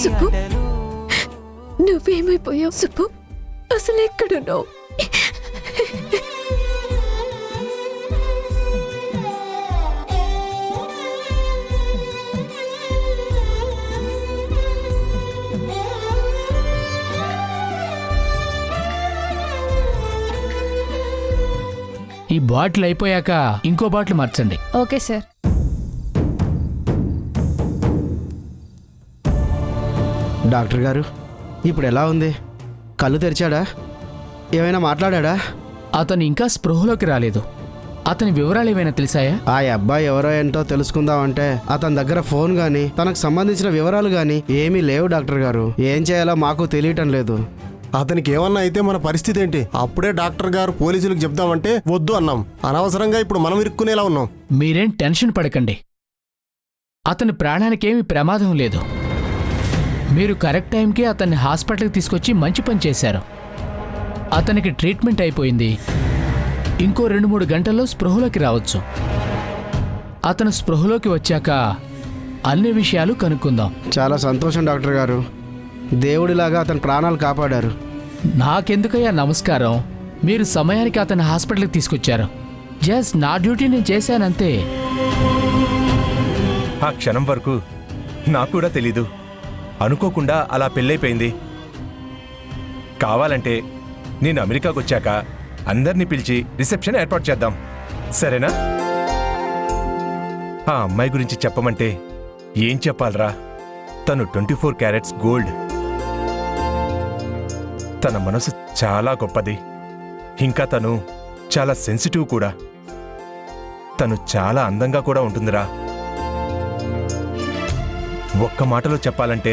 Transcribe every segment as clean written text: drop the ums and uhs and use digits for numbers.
సుబ్బు, నువ్వేమైపోయావు సుబ్బు? అసలు ఎక్కడున్నావు? ఈ బాటిల్ అయిపోయాక ఇంకో బాటిల్ మార్చండి. Okay sir. డాక్టర్ గారు, ఇప్పుడు ఎలా ఉంది? కళ్ళు తెరిచాడా? ఏమైనా మాట్లాడా? అతను ఇంకా స్పృహలోకి రాలేదు. అతని వివరాలు ఏమైనా తెలిసాయా? ఆ అబ్బాయి ఎవరో ఏంటో తెలుసుకుందామంటే అతని దగ్గర ఫోన్ గానీ తనకు సంబంధించిన వివరాలు గానీ ఏమీ లేవు డాక్టర్ గారు. ఏం చేయాలో మాకు తెలియటం లేదు. అతనికి ఏమన్నా అయితే మన పరిస్థితి ఏంటి? అప్పుడే డాక్టర్ గారు పోలీసులకు చెప్దామంటే వద్దు అన్నాం. అనవసరంగా ఇప్పుడు మనం ఇరుక్కునేలా ఉన్నాం. మీరేం టెన్షన్ పడకండి. అతని ప్రాణానికేమీ ప్రమాదం లేదు. మీరు కరెక్ట్ టైంకే అతన్ని హాస్పిటల్కి తీసుకొచ్చి మంచి పని చేశారు. అతనికి ట్రీట్మెంట్ అయిపోయింది. ఇంకో 2-3 గంటల్లో స్పృహలోకి రావచ్చు. అతను స్పృహలోకి వచ్చాక అన్ని విషయాలు కనుక్కుందాం. చాలా సంతోషం డాక్టర్ గారు. దేవుడిలాగా అతని ప్రాణాలు కాపాడారు. నాకెందుకయ్యా నమస్కారం. మీరు సమయానికి అతన్ని హాస్పిటల్కి తీసుకొచ్చారు. జస్ట్ నా డ్యూటీ నేను చేశానంతే. ఆ క్షణం వరకు నాకు కూడా తెలీదు. అనుకోకుండా అలా పెళ్ళైపోయింది. కావాలంటే నేను అమెరికాకు వచ్చాక అందరినీ పిలిచి రిసెప్షన్ ఏర్పాటు చేద్దాం, సరేనా? ఆ అమ్మాయి గురించి చెప్పమంటే ఏం చెప్పాలరా? తను 24 క్యారెట్స్ గోల్డ్. తన మనసు చాలా గొప్పది. ఇంకా తను చాలా సెన్సిటివ్ కూడా. తను చాలా అందంగా కూడా ఉంటుందిరా. ఒక్క మాటలో చెప్పాలంటే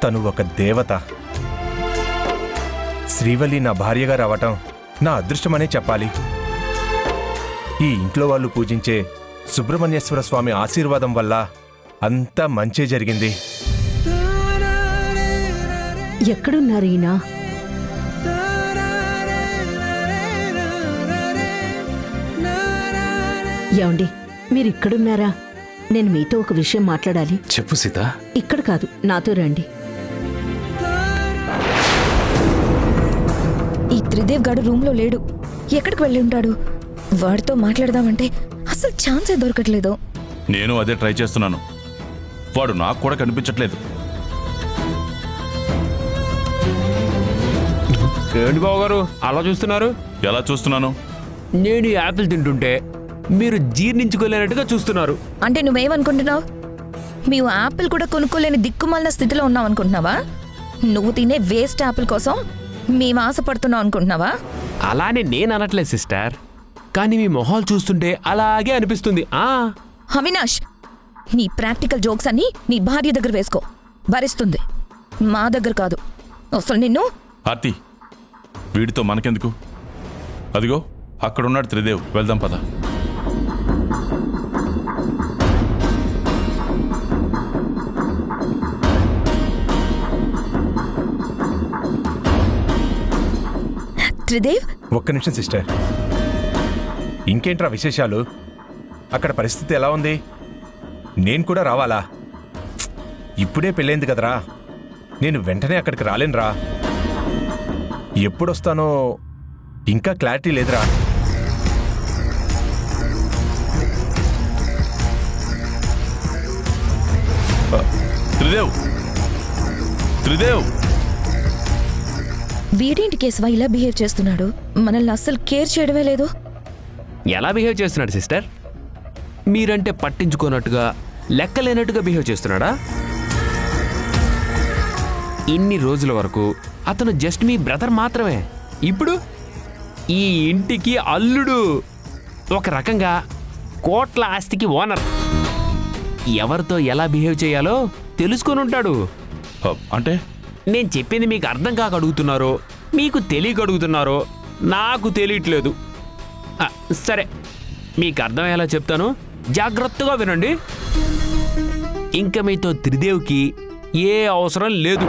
తను ఒక దేవత. శ్రీవల్లి నా భార్యగా రావటం నా అదృష్టమనే చెప్పాలి. ఈ ఇంట్లో వాళ్ళు పూజించే సుబ్రహ్మణ్యేశ్వర స్వామి ఆశీర్వాదం వల్ల అంతా మంచే జరిగింది. ఎక్కడున్నారు ఈయన? ఏమండి, మీరు ఇక్కడున్నారా? నేను మీతో ఒక విషయం మాట్లాడాలి. చెప్పు సీత. ఇక్కడ కాదు, నాతో రండి. ఈ త్రిదేవ్ గాడు రూమ్లో లేడు. ఎక్కడికి వెళ్ళి ఉంటాడు? వాడితో మాట్లాడదామంటే అసలు ఛాన్సే దొరకట్లేదు. నేను అదే ట్రై చేస్తున్నాను. వాడు నాకు కూడా కనిపించట్లేదు. ఏంటి బావగారు అలా చూస్తున్నారు? ఎలా చూస్తున్నాను? నేను ఈ యాపిల్ తింటుంటే మీరు జీర్ణించుకోలేనట్టుగా చూస్తున్నారు. అంటే నువ్వేమనుకుంటున్నావు? మేము యాపిల్ కూడా కొనుక్కోలేని దిక్కుమాలిన స్థితిలో ఉన్నాం అనుకుంటున్నావా? నువ్వు తినే వేస్ట్ యాపిల్ కోసం మేము ఆశపడుతున్నావు అనుకుంటున్నావా? అలానే నేను అనట్లేదు సిస్టర్, కానీ మీ మొహాలు చూస్తుంటే అలాగే అనిపిస్తుంది. అవినాష్, నీ ప్రాక్టికల్ జోక్స్ అన్ని నీ భార్య దగ్గర వేసుకో. భరిస్తుంది, మా దగ్గర కాదు. అసలు నిన్ను. ఆర్తి, వీడితో మనకెందుకు? అదిగో అక్కడున్నాడు త్రిదేవ్. వెళ్దాం పద. త్రిదేవ్, ఒక్క నిమిషం సిస్టర్. ఇంకేంట్రా విశేషాలు? అక్కడ పరిస్థితి ఎలా ఉంది? నేను కూడా రావాలా? ఇప్పుడే పెళ్ళైంది కదరా. నేను వెంటనే అక్కడికి రాలేనురా. ఎప్పుడొస్తానో ఇంకా క్లారిటీ లేదురా. త్రిదేవ్, త్రిదేవ్. వీడేంటి కేశవ ఇలా బిహేవ్ చేస్తున్నాడు? మనల్ని అస్సలు కేర్ చేయడమే లేదు. ఎలా బిహేవ్ చేస్తున్నాడు సిస్టర్? మీరంటే పట్టించుకోనట్టుగా, లెక్కలేనట్టుగా బిహేవ్ చేస్తున్నాడా? ఇన్ని రోజుల వరకు అతను జస్ట్ మీ బ్రదర్ మాత్రమే. ఇప్పుడు ఈ ఇంటికి అల్లుడు. ఒక రకంగా కోట్ల ఆస్తికి ఓనర్. ఎవరితో ఎలా బిహేవ్ చేయాలో తెలుసుకొని ఉంటాడు. అంటే నేను చెప్పింది మీకు అర్థం కాక అడుగుతున్నారో, మీకు తెలియక అడుగుతున్నారో నాకు తెలియట్లేదు. సరే, మీకు అర్థమయ్యేలా చెప్తాను, జాగ్రత్తగా వినండి. ఇంకా మీతో త్రిదేవ్కి ఏ అవసరం లేదు.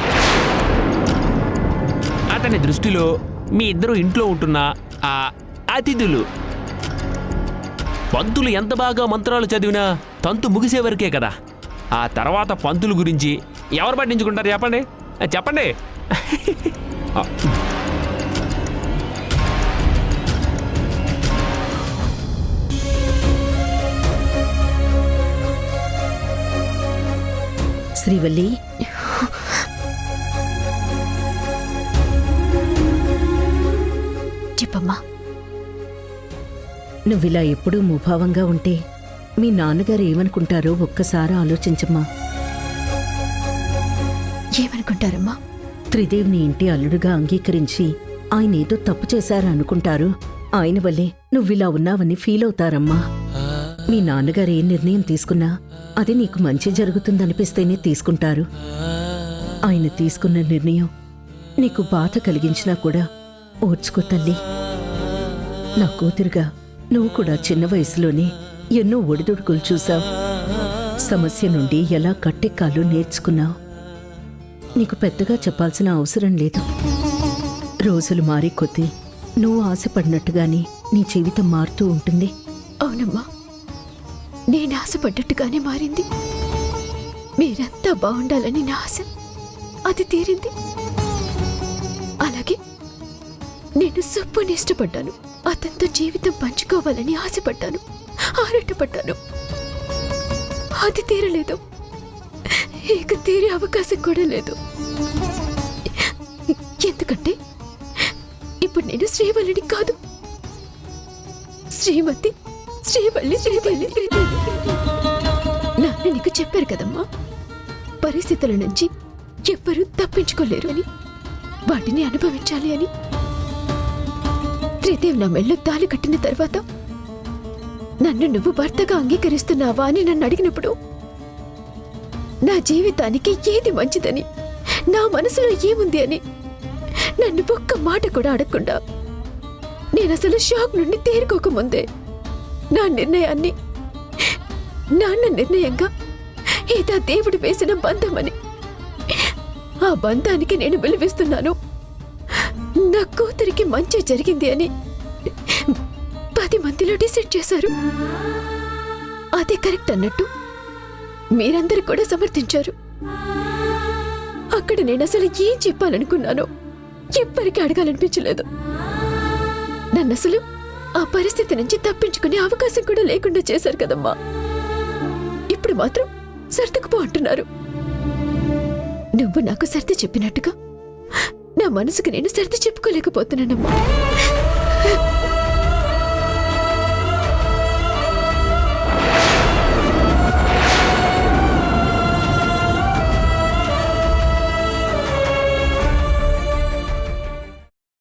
అతని దృష్టిలో మీ ఇద్దరు ఇంట్లో ఉంటున్న ఆ అతిథులు. పంతులు ఎంత బాగా మంత్రాలు చదివినా తంతు ముగిసే వరకే కదా. ఆ తర్వాత పంతులు గురించి ఎవరు పట్టించుకుంటారు చెప్పండి చెప్పండి. శ్రీవల్లి, చెప్పమ్మా. నువ్విలా ఎప్పుడూ ముభావంగా ఉంటే మీ నాన్నగారు ఏమనుకుంటారో ఒక్కసారి ఆలోచించమ్మా. ఏమనుకుంటారమ్మా? త్రిదేవ్ని ఇంటి అల్లుడుగా అంగీకరించి ఆయన ఏదో తప్పు చేశారా అనుకుంటారు. ఆయన వల్లే నువ్విలా ఉన్నావని ఫీల్ అవుతారమ్మా. మీ నాన్నగారు ఏ నిర్ణయం తీసుకున్నా అది నీకు మంచి జరుగుతుందనిపిస్తేనే తీసుకుంటారు. ఆయన తీసుకున్న నిర్ణయం నీకు బాధ కలిగించినా కూడా ఓర్చుకో తల్లి. నా కూతురుగా నువ్వు కూడా చిన్న వయసులోనే ఎన్నో ఒడిదుడుకులు చూశావు. సమస్య నుండి ఎలా కట్టెక్కాలో నేర్చుకున్నావు. నీకు పెద్దగా చెప్పాల్సిన అవసరం లేదు. రోజులు మారే కొద్దీ నువ్వు ఆశపడినట్టుగానే నీ జీవితం మారుతూ ఉంటుంది. అవునమ్మా, నేను ఆశపడ్డట్టుగానే మారింది. మీరంతా బాగుండాలని నా ఆశ, అది తీరింది. అలాగే నేను సుబ్బుని ఇష్టపడ్డాను. అతనితో జీవితం పంచుకోవాలని ఆశపడ్డాను, ఆరాటపడ్డాను. అది తీరలేదు. ఇక తీరే అవకాశం కూడా లేదు. ఎందుకంటే ఇప్పుడు నేను శ్రీవల్లిని కాదు, శ్రీమతి శ్రీవల్లి శ్రీదేవి. నాన్న నీకు చెప్పారు కదమ్మా, పరిస్థితుల నుంచి ఎవ్వరూ తప్పించుకోలేరు అని, వాటిని అనుభవించాలి అని. త్రిదేవ్ నా మెళ్ళో తాళి కట్టిన తర్వాత నన్ను నువ్వు భర్తగా అంగీకరిస్తున్నావా అని నన్ను అడిగినప్పుడు నా జీవితానికి ఏది మంచిదని, నా మనసులో ఏముంది అని నన్ను ఒక్క మాట కూడా అడగకుండా నేనసలు షాక్ నుండి తేరుకోకముందే నా నిర్ణయాన్ని నాన్న నిర్ణయంగా ఇదా దేవుడు వేసిన బంధమని, ఆ బంధానికి నేను విలువిస్తున్నాను, నా కూతురికి మంచి జరిగింది అని 10 మందిలో డిసైడ్ చేశారు. అదే కరెక్ట్ అన్నట్టు మీరందరూ కూడా సమర్థించారు. అక్కడ నేను అసలు ఏం చెప్పాలనుకున్నానో ఎవ్వరికీ అడగాలనిపించలేదు. నన్ను అసలు ఆ పరిస్థితి నుంచి తప్పించుకునే అవకాశం కూడా లేకుండా చేశారు కదమ్మా. ఇప్పుడు మాత్రం సర్దుకుపో అంటున్నారు. నువ్వు నాకు సర్ది చెప్పినట్టుగా నా మనసుకు నేను సర్ది చెప్పుకోలేకపోతున్నానమ్మా.